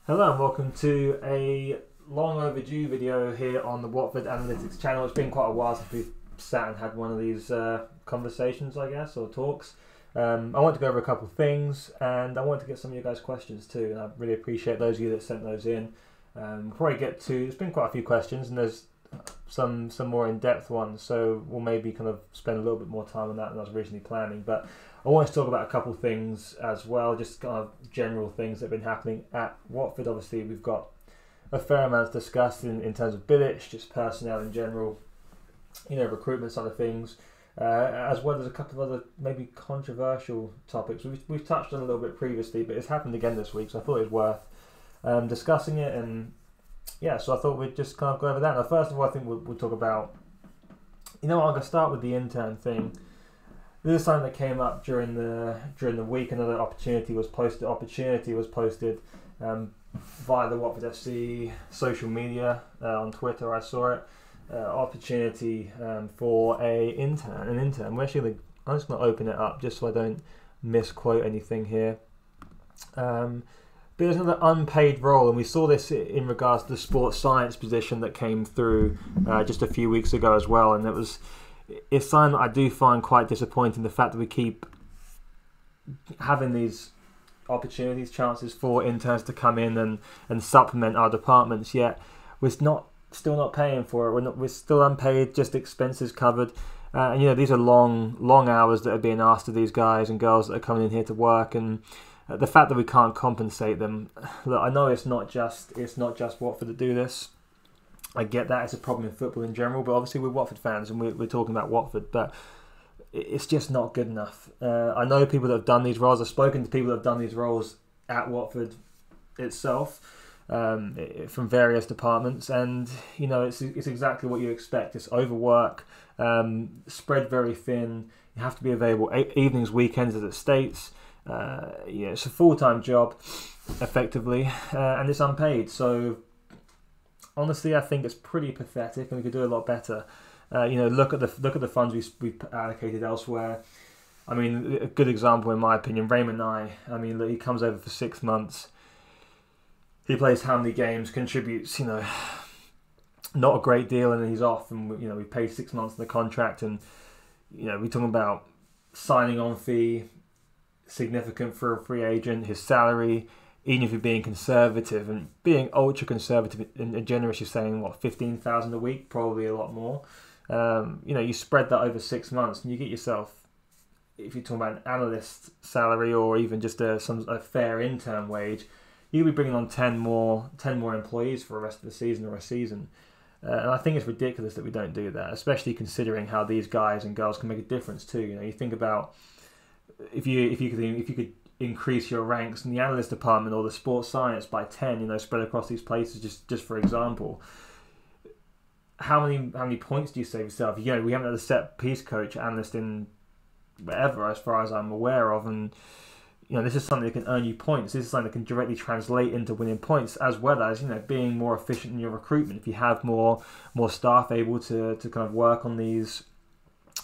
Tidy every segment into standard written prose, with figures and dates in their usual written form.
Hello and welcome to a long overdue video here on the Watford Analytics channel. It's been quite a while since we've sat and had one of these conversations, I guess, or talks. I want to go over a couple of things and I want to get some of you guys' questions too, and I really appreciate those of you that sent those in. Before I get to, there's been quite a few questions and there's some more in-depth ones, so we'll maybe kind of spend a little bit more time on that than I was originally planning, but I want to talk about a couple of things as well, just kind of general things that have been happening at Watford. Obviously, we've got a fair amount to discuss in terms of Bilic, just personnel in general, recruitment side of things, as well as a couple of other maybe controversial topics. We've touched on a little bit previously, but it's happened again this week, so I thought it was worth discussing it. And yeah, so I thought we'd just kind of go over that. Now, first of all, I think we'll talk about, I'm going to start with the intern thing. This is something that came up during the week. Another opportunity was posted. Via the Watford FC social media on Twitter. I saw it. Opportunity for an intern. I'm just going to open it up just so I don't misquote anything here. But there's another unpaid role, and we saw this in regards to the sports science position that came through just a few weeks ago as well, and it's something that I do find quite disappointing, the fact that we keep having these opportunities, chances for interns to come in and supplement our departments, yet we're still not paying for it. We're still unpaid, just expenses covered. And these are long hours that are being asked of these guys and girls that are coming in here to work, and the fact that we can't compensate them. Look, I know it's not just Watford that do this. I get that it's a problem in football in general, but obviously we're Watford fans and we're talking about Watford, but it's just not good enough. I know people that have done these roles. I've spoken to people that have done these roles at Watford itself, from various departments, and it's exactly what you expect. It's overwork, spread very thin. You have to be available evenings, weekends, as it states. It's a full-time job, effectively, and it's unpaid. So honestly, I think it's pretty pathetic, and we could do a lot better. Look at the funds we've allocated elsewhere. I mean, a good example, in my opinion, Raymond Nye. I mean, look, he comes over for 6 months. He plays how many games, contributes, not a great deal, and then he's off. And we paid 6 months in the contract, and we're talking about signing on fee, significant for a free agent, his salary. Even if you're being conservative and being ultra conservative and generous, you're saying what, 15,000 a week, probably a lot more. You spread that over 6 months, and you get yourself, if you're talking about an analyst salary or even just a fair intern wage, you'll be bringing on 10 more employees for the rest of the season or a season. And I think it's ridiculous that we don't do that, especially considering how these guys and girls can make a difference too. You think about if you could increase your ranks in the analyst department or the sports science by 10, spread across these places, just for example. How many points do you save yourself? We haven't had a set piece coach analyst in whatever, as far as I'm aware of, and this is something that can earn you points. This is something that can directly translate into winning points, as well as being more efficient in your recruitment. If you have more staff able to kind of work on these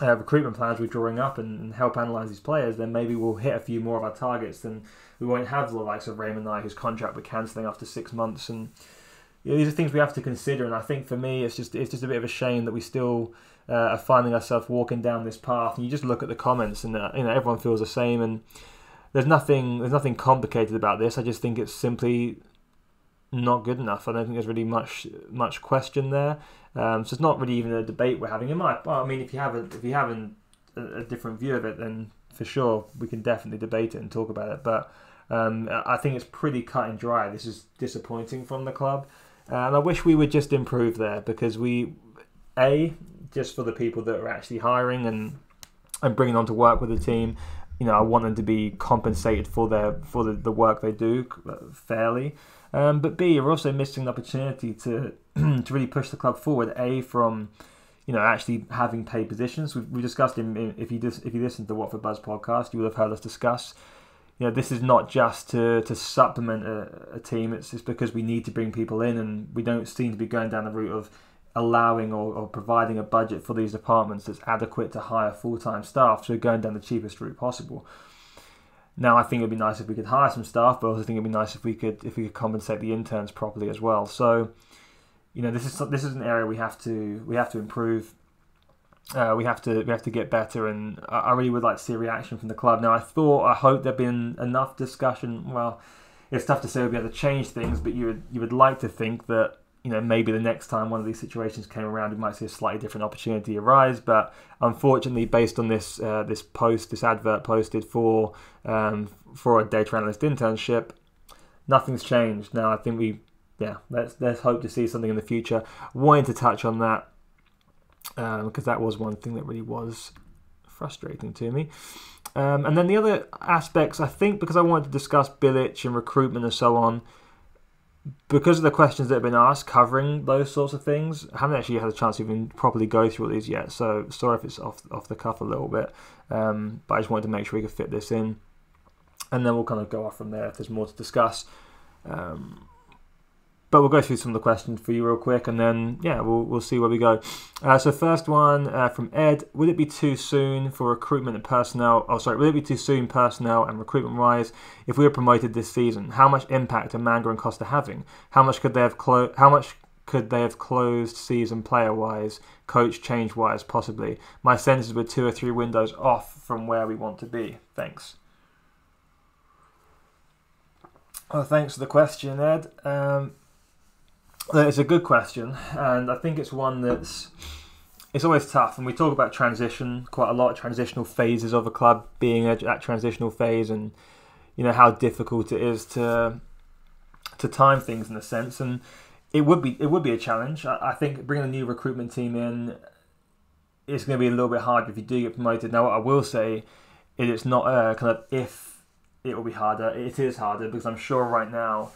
recruitment plans we're drawing up and help analyse these players, then maybe we'll hit a few more of our targets. Then we won't have the likes of Raymond Nye, whose contract we're cancelling after 6 months. And these are things we have to consider. And I think for me, it's just a bit of a shame that we still are finding ourselves walking down this path. And you just look at the comments, and everyone feels the same. And there's nothing complicated about this. I just think it's simply not good enough. I don't think there's really much question there. So it's not really even a debate we're having. If you have a different view of it, then for sure we can definitely debate it and talk about it. But I think it's pretty cut and dry. This is disappointing from the club, and I wish we would just improve there, because just for the people that are actually hiring and bringing on to work with the team, I want them to be compensated for the work they do fairly. But B, you're also missing the opportunity to really push the club forward. From actually having paid positions. We discussed if you listen to the Watford Buzz podcast, you will have heard us discuss. This is not just to supplement a team. It's because we need to bring people in, and we don't seem to be going down the route of allowing or providing a budget for these departments that's adequate to hire full-time staff. So we're going down the cheapest route possible. Now, I think it'd be nice if we could hire some staff, but I also think it'd be nice if we could compensate the interns properly as well. So, this is an area we have to improve. We have to get better, and I really would like to see a reaction from the club. Now, I hope there'd been enough discussion. Well, it's tough to say we'll be able to change things, but you would like to think that maybe the next time one of these situations came around, we might see a slightly different opportunity arise. But unfortunately, based on this advert posted for a data analyst internship, nothing's changed. Now, I think let's hope to see something in the future. Wanted to touch on that because that was one thing that really was frustrating to me. And then the other aspects, I think, because I wanted to discuss Bilic and recruitment and so on, because of the questions that have been asked covering those sorts of things, I haven't actually had a chance to even properly go through all these yet. So sorry if it's off the cuff a little bit, but I just wanted to make sure we could fit this in, and then we'll kind of go off from there if there's more to discuss. But we'll go through some of the questions for you real quick, and then we'll see where we go. So first one from Ed: would it be too soon for recruitment and personnel? Would it be too soon personnel and recruitment wise if we were promoted this season? How much impact are Manga and Costa having? How much could they have closed season player wise, coach change wise, possibly? My sense is we're 2 or 3 windows off from where we want to be. Thanks. Well, thanks for the question, Ed. It's a good question, and I think it's one it's always tough. And we talk about transition quite a lot, transitional phases of a club, being at that transitional phase, and how difficult it is to time things in a sense. And it would be a challenge. I think bringing a new recruitment team in is going to be a little bit hard if you do get promoted. Now, what I will say is it's not kind of if it will be harder. It is harder because I'm sure right now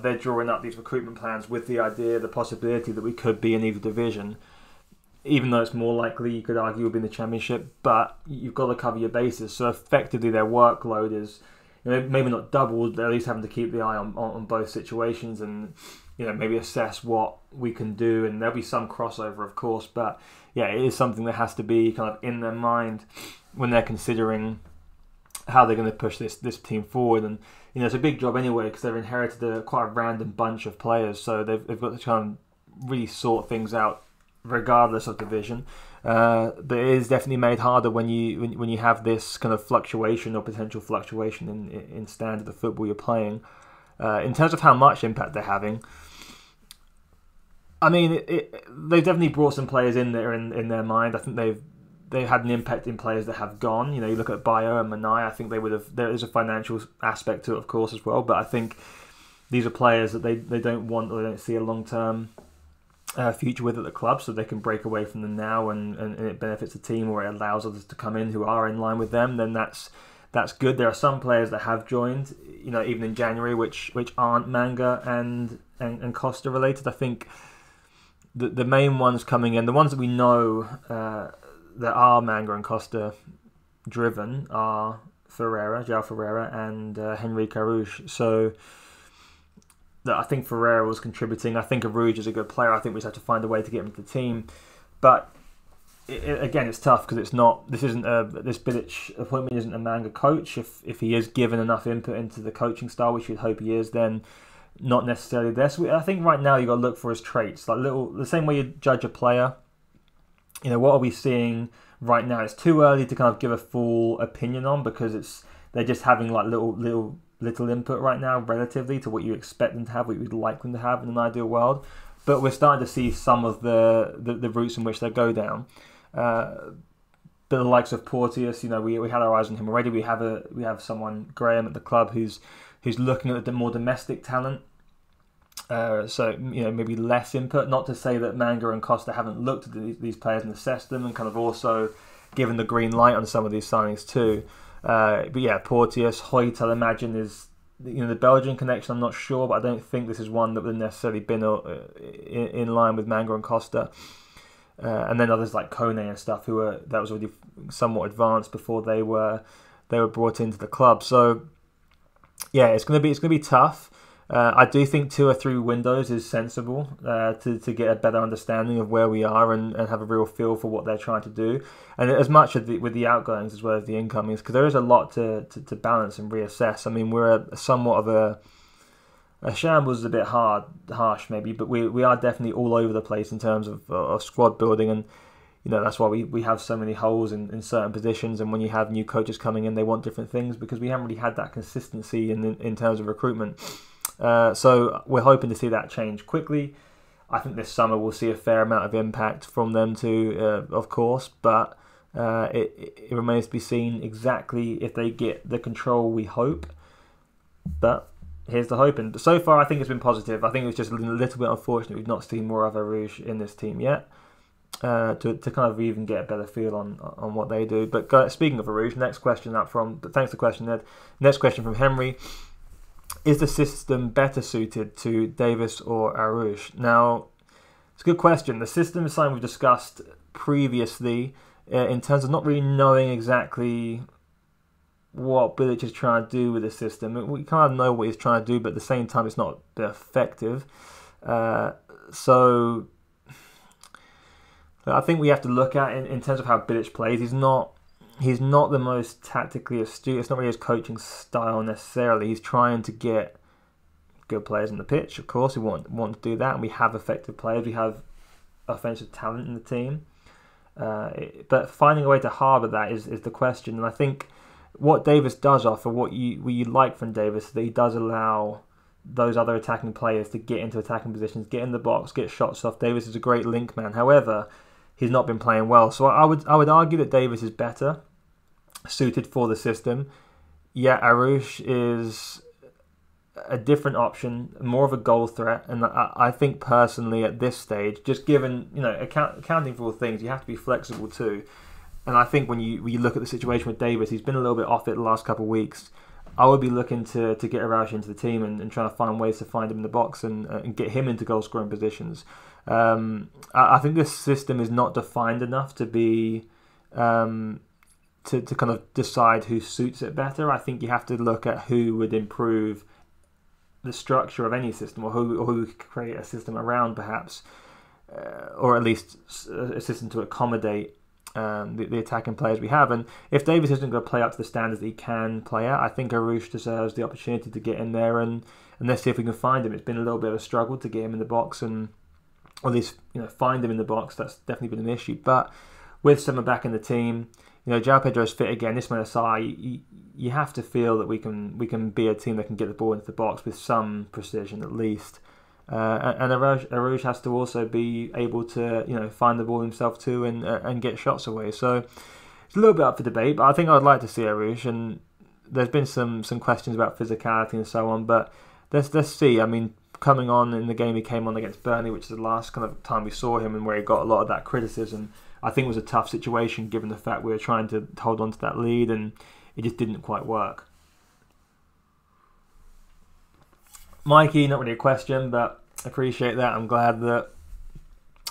they're drawing up these recruitment plans with the idea, the possibility that we could be in either division, even though it's more likely, you could argue, we'll be in the Championship, but you've got to cover your bases. So effectively their workload is maybe not doubled, they're at least having to keep the eye on both situations and maybe assess what we can do, and there'll be some crossover, of course, but it is something that has to be kind of in their mind when they're considering how they're going to push this team forward. And it's a big job anyway because they've inherited quite a random bunch of players, so they've got to try and really sort things out regardless of division. But it is definitely made harder when you have this kind of fluctuation or potential fluctuation in standard of football you're playing. In terms of how much impact they're having, I mean, they've definitely brought some players in there in their mind. I think they've had an impact in players that have gone. You look at Bayo and Manai, I think they would have. There is a financial aspect to it, of course, as well. But I think these are players that they don't want or they don't see a long-term future with at the club, so they can break away from them now, and it benefits the team, or it allows others to come in who are in line with them. Then that's good. There are some players that have joined, even in January, which aren't Manga and Costa related. I think the main ones coming in, the ones that we know that are Manga and Costa driven, are João Ferreira and Henrique Arouge. So I think Ferreira was contributing. I think Arouge is a good player. I think we just have to find a way to get him to the team. But again, it's tough because it's not. This Bilic appointment isn't a Manga coach. If he is given enough input into the coaching style, which you'd hope he is, then not necessarily there. So I think right now you got to look for his traits, the same way you judge a player. What are we seeing right now? It's too early to kind of give a full opinion on because they're just having like little input right now relatively to what you expect them to have, what you'd like them to have in an ideal world. But we're starting to see some of the routes in which they go down. But the likes of Porteous, we had our eyes on him already. We have someone, Graham, at the club who's looking at the more domestic talent. So maybe less input. Not to say that Manga and Costa haven't looked at these players and assessed them and kind of also given the green light on some of these signings too. But Porteous, Hoyt, I'd imagine is the Belgian connection. I'm not sure, but I don't think this is one that would have necessarily been in line with Manga and Costa. And then others like Kone and stuff that was already somewhat advanced before they were brought into the club. So it's going to be tough. I do think 2 or 3 windows is sensible to get a better understanding of where we are and have a real feel for what they're trying to do. And as much with the outgoings as well as the incomings, because there is a lot to balance and reassess. I mean, we're somewhat of a shambles is a bit harsh maybe, but we are definitely all over the place in terms of squad building, and that's why we have so many holes in certain positions. And when you have new coaches coming in, they want different things because we haven't really had that consistency in terms of recruitment. So we're hoping to see that change quickly. I think this summer we'll see a fair amount of impact from them too, of course, but it remains to be seen exactly if they get the control we hope. But here's the hoping. So far, I think it's been positive. I think it's just a little bit unfortunate we've not seen more of Arouche in this team yet, to kind of even get a better feel on what they do. But speaking of Arouche, next question up from. But thanks for the question, Ned. Next question from Henry. Is the system better suited to Davis or Arouche? Now, it's a good question. The system is something we've discussed previously in terms of not really knowing exactly what Bilic is trying to do with the system. We kind of know what he's trying to do, but at the same time, it's not effective. So I think we have to look at in terms of how Bilic plays. He's not the most tactically astute. It's not really his coaching style necessarily. He's trying to get good players on the pitch. Of course, we want to do that, and we have effective players. We have offensive talent in the team. But finding a way to harbour that is the question. And I think what Davis does offer, what you like from Davis, is that he does allow those other attacking players to get into attacking positions, get in the box, get shots off. Davis is a great link man. However, he's not been playing well. So I would argue that Davis is better suited for the system. Yeah, Arouche is a different option, more of a goal threat, and I think personally at this stage, just given accounting for all things, you have to be flexible too. And I think when you look at the situation with Davis, he's been a little bit off it the last couple of weeks. I would be looking to get Arouche into the team and trying to find ways to find him in the box and get him into goal scoring positions. I think this system is not defined enough to be to kind of decide who suits it better. I think you have to look at who would improve the structure of any system, or who could create a system around, perhaps, or at least a system to accommodate the attacking players we have. And if Davis isn't going to play up to the standards that he can play at, I think Arouche deserves the opportunity to get in there and let's see if we can find him. It's been a little bit of a struggle to get him in the box, and or at least find him in the box. That's definitely been an issue. But with Summer back in the team, João Pedro's fit again. Ismail Assar, you have to feel that we can be a team that can get the ball into the box with some precision at least. And Arouche has to also be able to find the ball himself too and get shots away. So it's a little bit up for debate, but I think I'd like to see Arouche. And there's been some questions about physicality and so on, but let's see. I mean, coming on in the game he came on against Burnley, which is the last kind of time we saw him and where he got a lot of that criticism, I think it was a tough situation given the fact we were trying to hold on to that lead and it just didn't quite work. Mikey, not really a question, but I appreciate that. I'm glad that...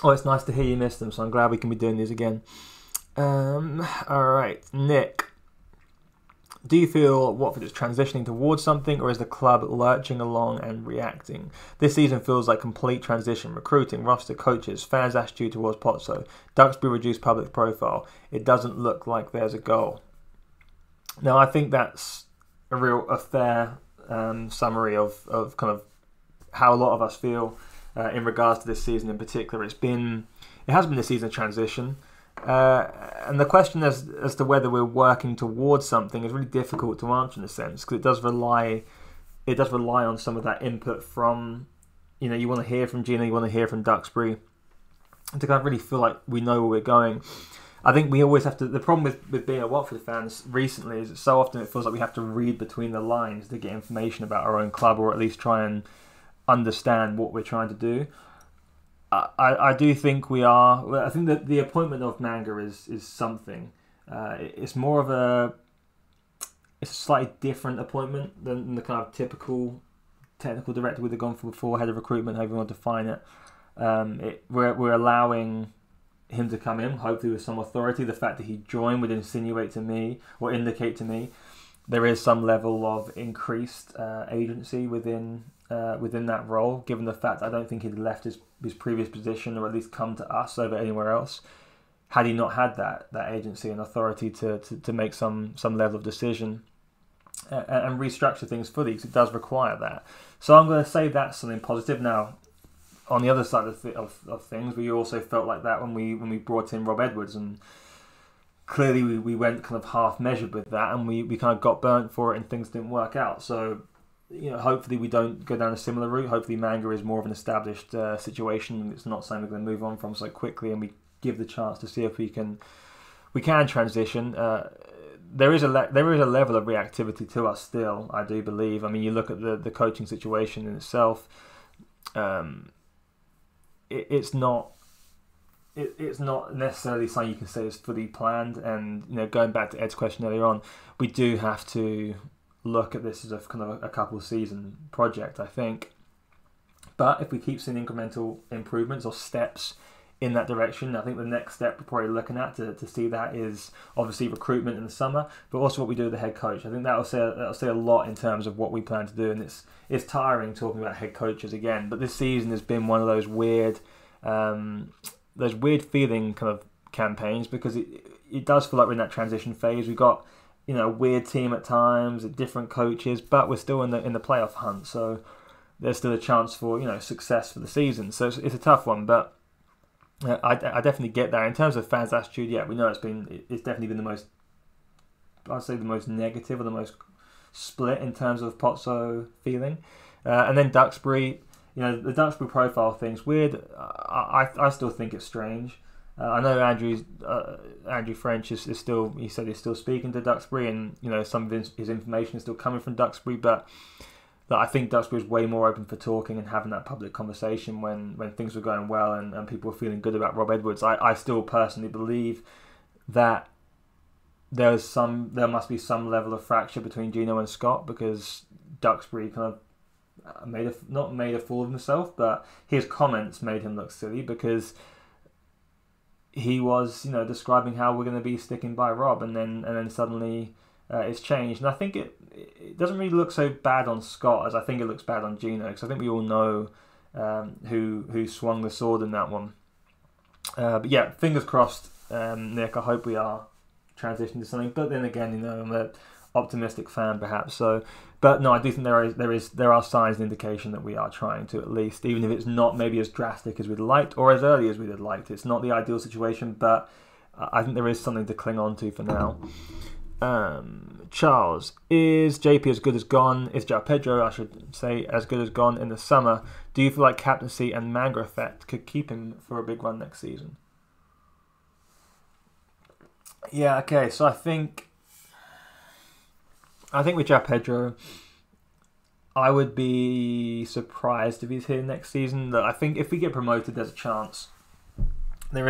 Oh, it's nice to hear you missed them, so I'm glad we can be doing these again. Alright, Nick. Do you feel Watford is transitioning towards something, or is the club lurching along and reacting? This season feels like complete transition. Recruiting, roster, coaches, fans' attitude towards Pozzo, Duxbury reduced public profile. It doesn't look like there's a goal. Now, I think that's a fair summary of kind of how a lot of us feel in regards to this season in particular. It has been a season of transition. And the question as to whether we're working towards something is really difficult to answer in a sense, because it does rely on some of that input from, you want to hear from Gina, you want to hear from Duxbury, and to kind of really feel like we know where we're going. I think we always have to, the problem with being a Watford fans recently is that so often it feels like we have to read between the lines to get information about our own club, or at least try and understand what we're trying to do. I do think we are. I think that the appointment of Manga is something. It's more of it's a slightly different appointment than the kind of typical technical director we'd have gone for before, head of recruitment, however you want to define it. We're allowing him to come in, hopefully with some authority. The fact that he joined would insinuate to me, or indicate to me, there is some level of increased agency within within that role, given the fact I don't think he'd left his previous position, or at least come to us over anywhere else, had he not had that agency and authority to make some level of decision and restructure things fully, because it does require that. So I'm going to say that's something positive. Now, on the other side of things, we also felt like that when we brought in Rob Edwards, and clearly we went kind of half measured with that, and we kind of got burnt for it and things didn't work out. So, hopefully we don't go down a similar route. Hopefully Manga is more of an established situation, and it's not something we're going to move on from so quickly, and we give the chance to see if we can transition. There is a level of reactivity to us still, I do believe. I mean, you look at the coaching situation in itself. It's not necessarily something you can say is fully planned. And going back to Ed's question earlier on, we do have to look at this as a kind of a couple season project, I think. But if we keep seeing incremental improvements or steps in that direction, I think the next step we're probably looking at to see that is obviously recruitment in the summer, but also what we do with the head coach. I think that'll say a lot in terms of what we plan to do, and it's tiring talking about head coaches again. But this season has been one of those weird feeling kind of campaigns, because it does feel like we're in that transition phase. We've got a weird team at times, different coaches, but we're still in the playoff hunt. So there's still a chance for success for the season. So it's a tough one, but I definitely get that. In terms of fans' attitude, we know it's definitely been the most, I'd say the most negative or the most split in terms of Pozzo feeling. And then Duxbury, the Duxbury profile thing's weird. I still think it's strange. I know Andrew French is still, he said he's still speaking to Duxbury, and some of his information is still coming from Duxbury, but I think Duxbury was way more open for talking and having that public conversation when things were going well and people were feeling good about Rob Edwards. I still personally believe that there must be some level of fracture between Gino and Scott, because Duxbury kind of not made a fool of himself, but his comments made him look silly, because he was describing how we're going to be sticking by Rob, and then suddenly it's changed. And I think it doesn't really look so bad on Scott as I think it looks bad on Gino, because I think we all know who swung the sword in that one. But yeah, fingers crossed, Nick. I hope we are transitioning to something. But then again, I'm an optimistic fan, perhaps. So, but no, I do think there are signs and indication that we are trying to, at least, even if it's not maybe as drastic as we'd liked or as early as we'd have liked. It's not the ideal situation, but I think there is something to cling on to for now. Charles, is JP as good as gone? Is João Pedro, I should say, as good as gone in the summer? Do you feel like captaincy and Manga effect could keep him for a big run next season? Yeah, okay, so I think with João Pedro, I would be surprised if he's here next season. I think if we get promoted, there is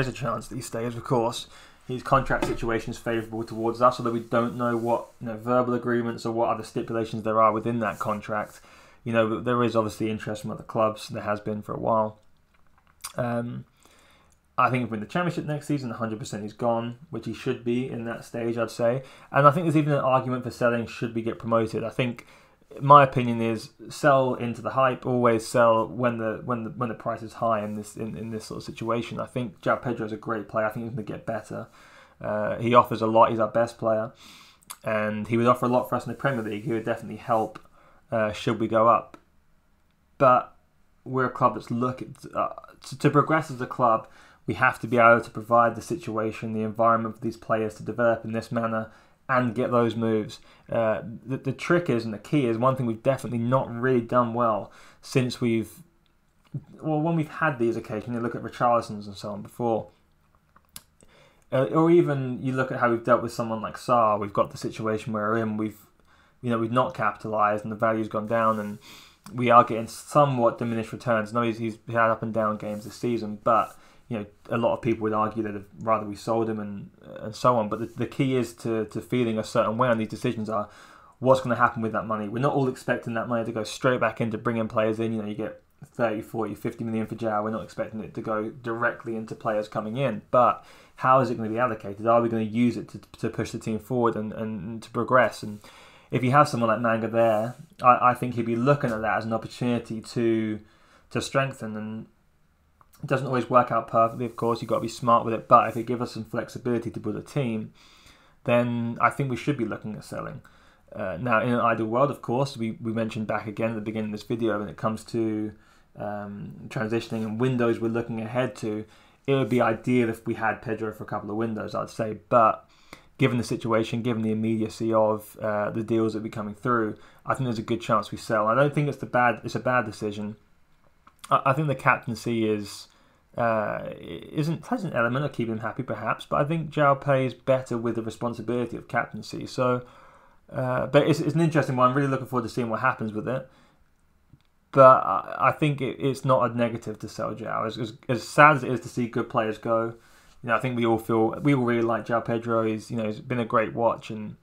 a chance that he stays, of course. His contract situation is favourable towards us, although we don't know what verbal agreements or what other stipulations there are within that contract. There is obviously interest from other clubs. There has been for a while. I think if we win the Championship next season, 100% he's gone, which he should be in that stage, I'd say. And I think there's even an argument for selling should we get promoted. I think my opinion is sell into the hype, always sell when the price is high in this sort of situation. I think João Pedro is a great player. I think he's going to get better. He offers a lot. He's our best player, and he would offer a lot for us in the Premier League. He would definitely help should we go up. But we're a club that's looking to progress as a club. We have to be able to provide the situation, the environment for these players to develop in this manner and get those moves. The trick is, and the key is, one thing we've definitely not really done well since when we've had these occasions, you look at Richarlison's and so on before, or even you look at how we've dealt with someone like Sarr. We've got the situation where we're in, we've not capitalised and the value's gone down, and we are getting somewhat diminished returns. No, he's had up and down games this season, but a lot of people would argue that rather we sold him and so on. But the key is to feeling a certain way on these decisions are what's going to happen with that money. We're not all expecting that money to go straight back into bringing players in. You get 30, 40, 50 million for João. We're not expecting it to go directly into players coming in. But how is it going to be allocated? Are we going to use it to push the team forward and to progress? And if you have someone like Manga there, I think he'd be looking at that as an opportunity to strengthen. And it doesn't always work out perfectly, of course. You've got to be smart with it. But if it gives us some flexibility to build a team, then I think we should be looking at selling. Now, in an ideal world, of course, we mentioned back again at the beginning of this video, when it comes to transitioning and windows we're looking ahead to, it would be ideal if we had Pedro for a couple of windows, I'd say. But given the situation, given the immediacy of the deals that will be coming through, I think there's a good chance we sell. I don't think it's a bad decision. I think the captaincy has an element of keeping him happy, perhaps, but I think Zhao plays better with the responsibility of captaincy. So, but it's an interesting one. I'm really looking forward to seeing what happens with it. But I think it's not a negative to sell Zhao. As sad as it is to see good players go, I think we all really like João Pedro. He's been a great watch, and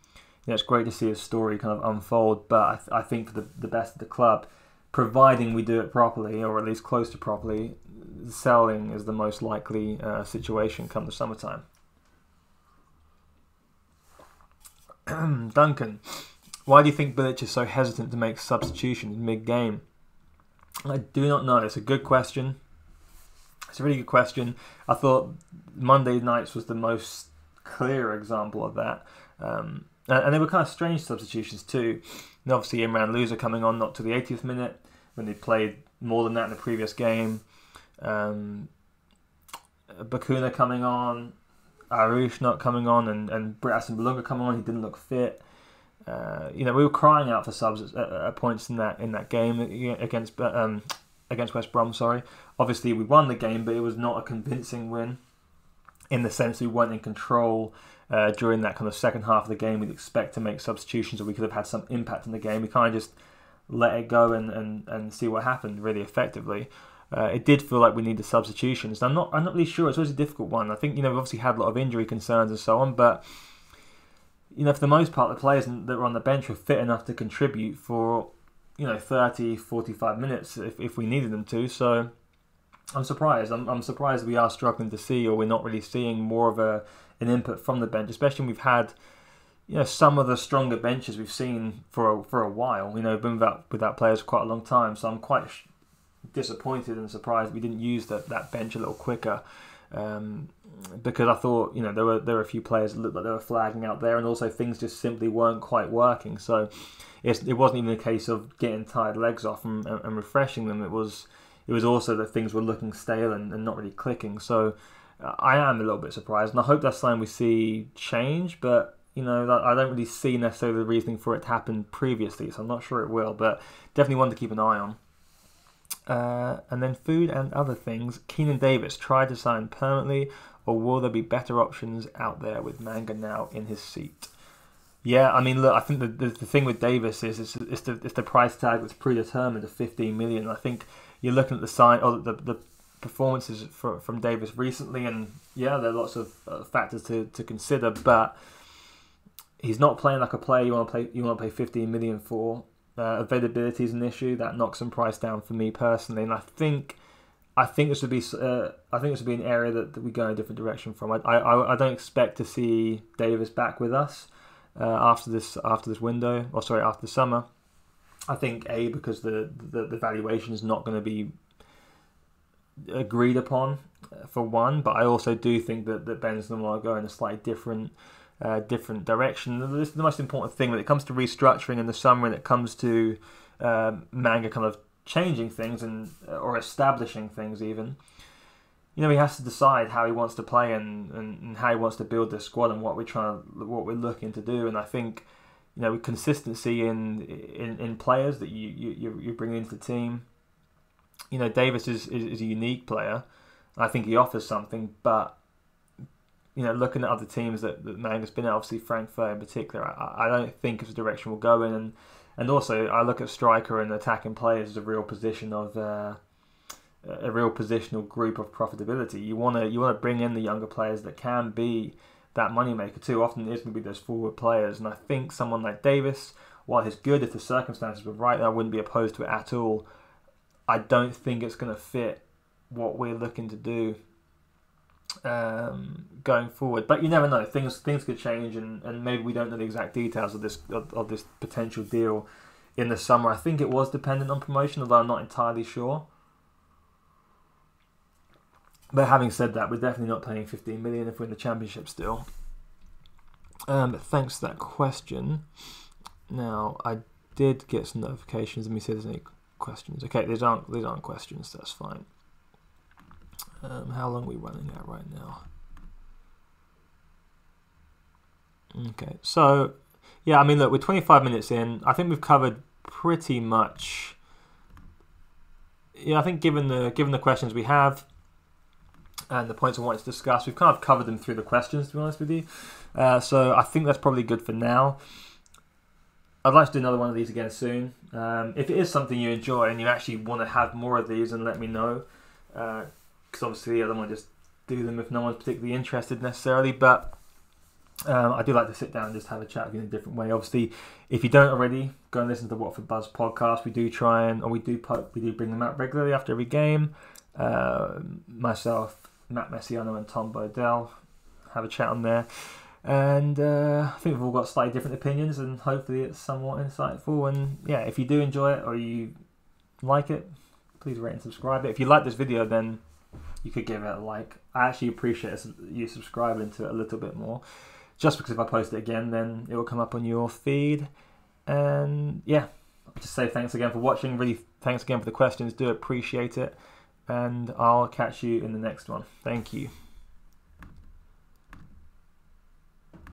it's great to see his story kind of unfold. But I think for the best of the club, providing we do it properly, or at least close to properly, selling is the most likely situation come the summertime. Duncan, why do you think Bilic is so hesitant to make substitutions mid-game? I do not know. It's a good question. It's a really good question. I thought Monday nights was the most clear example of that. And they were kind of strange substitutions too. And obviously Imran Loser coming on not to the 80th minute when they played more than that in the previous game. Bakuna coming on, Arush not coming on, and Britt Aston-Balunga coming on. He didn't look fit. We were crying out for subs at points in that game against West Brom. Sorry, obviously we won the game, but it was not a convincing win in the sense we weren't in control during that kind of second half of the game. We'd expect to make substitutions, or we could have had some impact in the game. We kind of just let it go and see what happened really effectively. It did feel like we needed substitutions. I'm not really sure. It's always a difficult one. I think we've obviously had a lot of injury concerns and so on, but for the most part, the players that were on the bench were fit enough to contribute for 30, 45 minutes if we needed them to. So I'm surprised. I'm surprised we are struggling to see, or we're not really seeing more of an input from the bench, especially when we've had some of the stronger benches we've seen for a while. We've been without players for quite a long time, so I'm quite disappointed and surprised we didn't use that bench a little quicker. Because I thought there were a few players that looked like they were flagging out there, and also things just simply weren't quite working. So it wasn't even a case of getting tired legs off and refreshing them. It was also that things were looking stale and not really clicking. So I am a little bit surprised, and I hope that's something we see change. But I don't really see necessarily the reasoning for it to happen previously, so I'm not sure it will. But definitely one to keep an eye on. And then food and other things. Keenan Davis tried to sign permanently, or will there be better options out there with Manga now in his seat? Yeah, I mean, look, I think the thing with Davis is it's the price tag that's predetermined of 15 million. I think you're looking at the performances from Davis recently, and yeah, there are lots of factors to consider, but he's not playing like a player you want to pay 15 million for. Availability is an issue that knocks some price down for me personally, and I think this would be an area that we go in a different direction from. I don't expect to see Davis back with us after this window, after the summer. I think because the valuation is not going to be agreed upon for one, but I also do think that Benzema will go in a slightly different direction. This is the most important thing when it comes to restructuring in the summer, and it comes to Manga kind of changing things or establishing things even. He has to decide how he wants to play and how he wants to build this squad and what we're looking to do. And I think with consistency in players that you bring into the team. Davis is a unique player. I think he offers something, but looking at other teams that Manga's been at, obviously Frankfurt in particular, I don't think it's the direction we'll go in. And also, I look at striker and attacking players as a real position of a real positional group of profitability. You want to bring in the younger players that can be that moneymaker too. Often it is going to be those forward players, and I think someone like Davis, while he's good if the circumstances were right, I wouldn't be opposed to it at all. I don't think it's going to fit what we're looking to do. going forward. But you never know; things could change, and maybe we don't know the exact details of this potential deal in the summer. I think it was dependent on promotion, although I'm not entirely sure. But having said that, we're definitely not paying 15 million if we're in the Championship still. But thanks for that question. Now, I did get some notifications. Let me see if there's any questions. Okay, these aren't questions. That's fine. How long are we running at right now? Okay, so yeah, I mean, look, we're 25 minutes in. I think we've covered pretty much. Yeah, I think given the questions we have and the points I wanted to discuss, we've kind of covered them through the questions, to be honest with you. So I think that's probably good for now. I'd like to do another one of these again soon. If it is something you enjoy and you actually want to have more of these, then let me know. Because obviously I don't want to just do them if no one's particularly interested necessarily. But I do like to sit down and just have a chat with you in a different way. Obviously, if you don't already, go and listen to the Watford Buzz podcast. We do bring them out regularly after every game. Myself, Matt Messiano and Tom Bodell have a chat on there. And I think we've all got slightly different opinions, and hopefully it's somewhat insightful. And yeah, if you do enjoy it or you like it, please rate and subscribe it. If you like this video, then you could give it a like. I actually appreciate you subscribing to it a little bit more, just because if I post it again, then it will come up on your feed. And yeah, I'll just say thanks again for watching. Really, thanks again for the questions. Do appreciate it. And I'll catch you in the next one. Thank you.